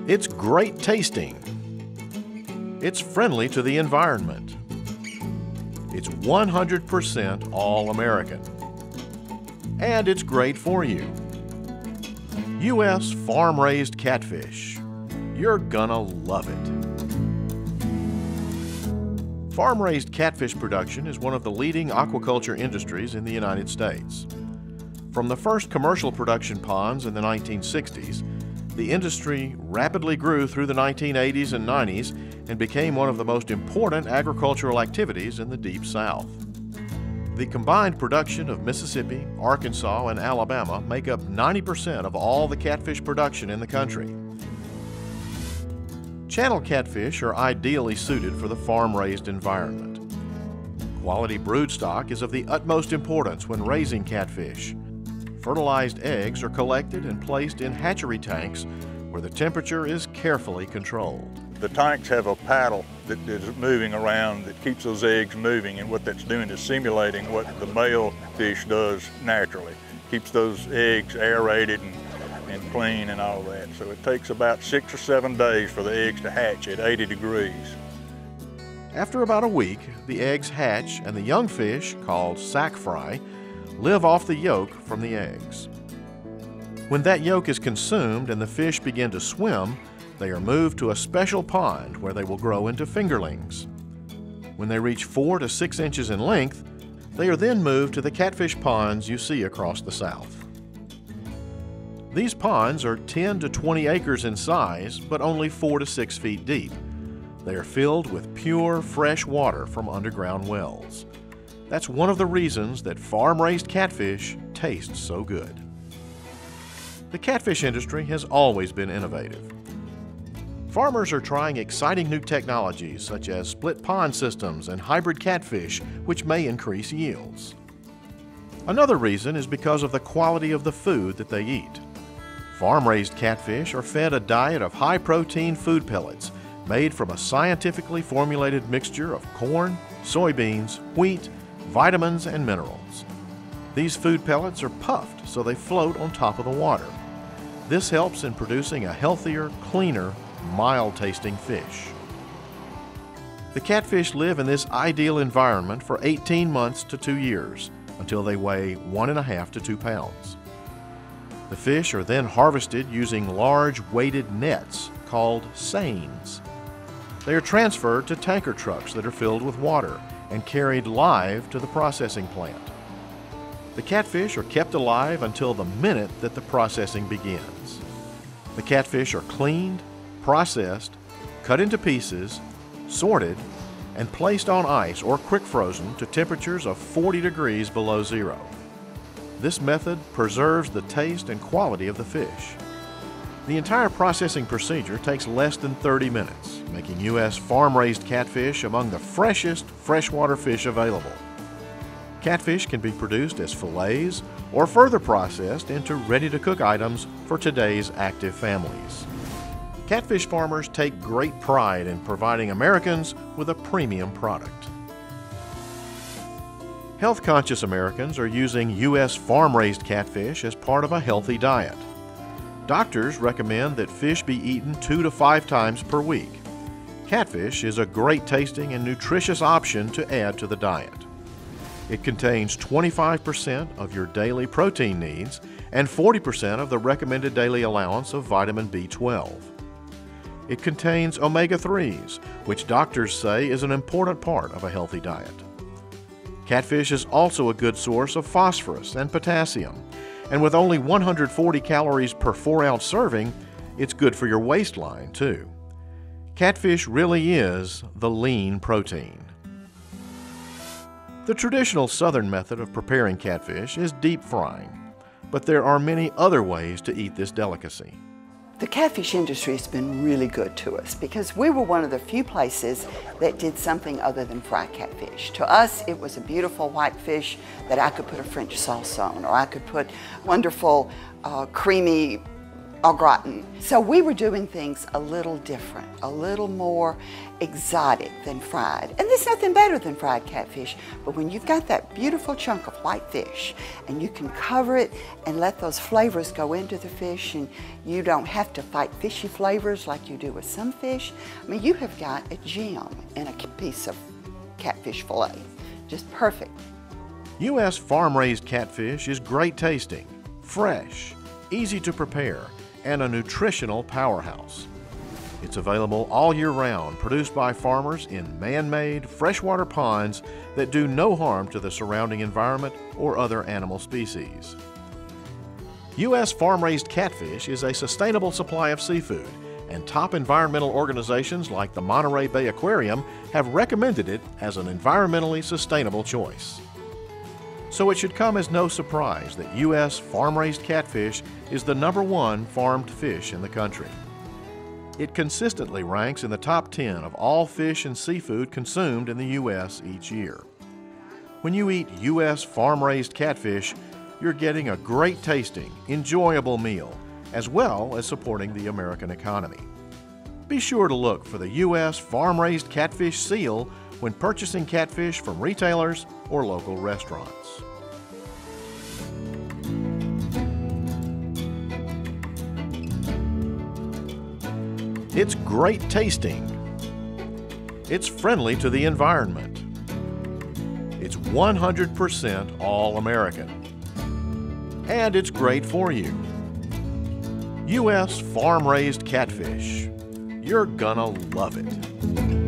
It's great tasting. It's friendly to the environment. It's 100% all-American. And it's great for you. U.S. farm-raised catfish. You're gonna love it. Farm-raised catfish production is one of the leading aquaculture industries in the United States. From the first commercial production ponds in the 1960s, the industry rapidly grew through the 1980s and 90s and became one of the most important agricultural activities in the Deep South. The combined production of Mississippi, Arkansas, and Alabama make up 90% of all the catfish production in the country. Channel catfish are ideally suited for the farm-raised environment. Quality broodstock is of the utmost importance when raising catfish. Fertilized eggs are collected and placed in hatchery tanks where the temperature is carefully controlled. The tanks have a paddle that is moving around that keeps those eggs moving, and what that's doing is simulating what the male fish does naturally. Keeps those eggs aerated and clean and all that. So it takes about 6 or 7 days for the eggs to hatch at 80 degrees. After about a week, the eggs hatch and the young fish, called sac fry, live off the yolk from the eggs. When that yolk is consumed and the fish begin to swim, they are moved to a special pond where they will grow into fingerlings. When they reach 4 to 6 inches in length, they are then moved to the catfish ponds you see across the South. These ponds are 10 to 20 acres in size, but only 4 to 6 feet deep. They are filled with pure, fresh water from underground wells. That's one of the reasons that farm-raised catfish tastes so good. The catfish industry has always been innovative. Farmers are trying exciting new technologies such as split pond systems and hybrid catfish, which may increase yields. Another reason is because of the quality of the food that they eat. Farm-raised catfish are fed a diet of high-protein food pellets made from a scientifically formulated mixture of corn, soybeans, wheat, vitamins, and minerals. These food pellets are puffed so they float on top of the water. This helps in producing a healthier, cleaner, mild-tasting fish. The catfish live in this ideal environment for 18 months to 2 years until they weigh 1.5 to 2 pounds. The fish are then harvested using large weighted nets called seines. They are transferred to tanker trucks that are filled with water and carried live to the processing plant. The catfish are kept alive until the minute that the processing begins. The catfish are cleaned, processed, cut into pieces, sorted, and placed on ice or quick frozen to temperatures of 40 degrees below zero. This method preserves the taste and quality of the fish. The entire processing procedure takes less than 30 minutes, making U.S. farm-raised catfish among the freshest freshwater fish available. Catfish can be produced as fillets or further processed into ready-to-cook items for today's active families. Catfish farmers take great pride in providing Americans with a premium product. Health-conscious Americans are using U.S. farm-raised catfish as part of a healthy diet. Doctors recommend that fish be eaten 2 to 5 times per week. Catfish is a great tasting and nutritious option to add to the diet. It contains 25% of your daily protein needs and 40% of the recommended daily allowance of vitamin B12. It contains omega-3s, which doctors say is an important part of a healthy diet. Catfish is also a good source of phosphorus and potassium, and with only 140 calories per 4-ounce serving, it's good for your waistline too. Catfish really is the lean protein. The traditional southern method of preparing catfish is deep frying, but there are many other ways to eat this delicacy. The catfish industry has been really good to us because we were one of the few places that did something other than fry catfish. To us, it was a beautiful white fish that I could put a French sauce on, or I could put wonderful, creamy au gratin. So we were doing things a little different, a little more exotic than fried. And there's nothing better than fried catfish, but when you've got that beautiful chunk of white fish and you can cover it and let those flavors go into the fish, and you don't have to fight fishy flavors like you do with some fish, I mean, you have got a gem in a piece of catfish fillet. Just perfect. U.S. farm-raised catfish is great tasting, fresh, easy to prepare, and a nutritional powerhouse. It's available all year round, produced by farmers in man-made freshwater ponds that do no harm to the surrounding environment or other animal species. U.S. farm-raised catfish is a sustainable supply of seafood, and top environmental organizations like the Monterey Bay Aquarium have recommended it as an environmentally sustainable choice. So it should come as no surprise that U.S. farm-raised catfish is the #1 farmed fish in the country. It consistently ranks in the top 10 of all fish and seafood consumed in the U.S. each year. When you eat U.S. farm-raised catfish, you're getting a great tasting, enjoyable meal, as well as supporting the American economy. Be sure to look for the U.S. farm-raised catfish seal when purchasing catfish from retailers or local restaurants. It's great tasting. It's friendly to the environment. It's 100% all-American. And it's great for you. U.S. farm-raised catfish. You're gonna love it.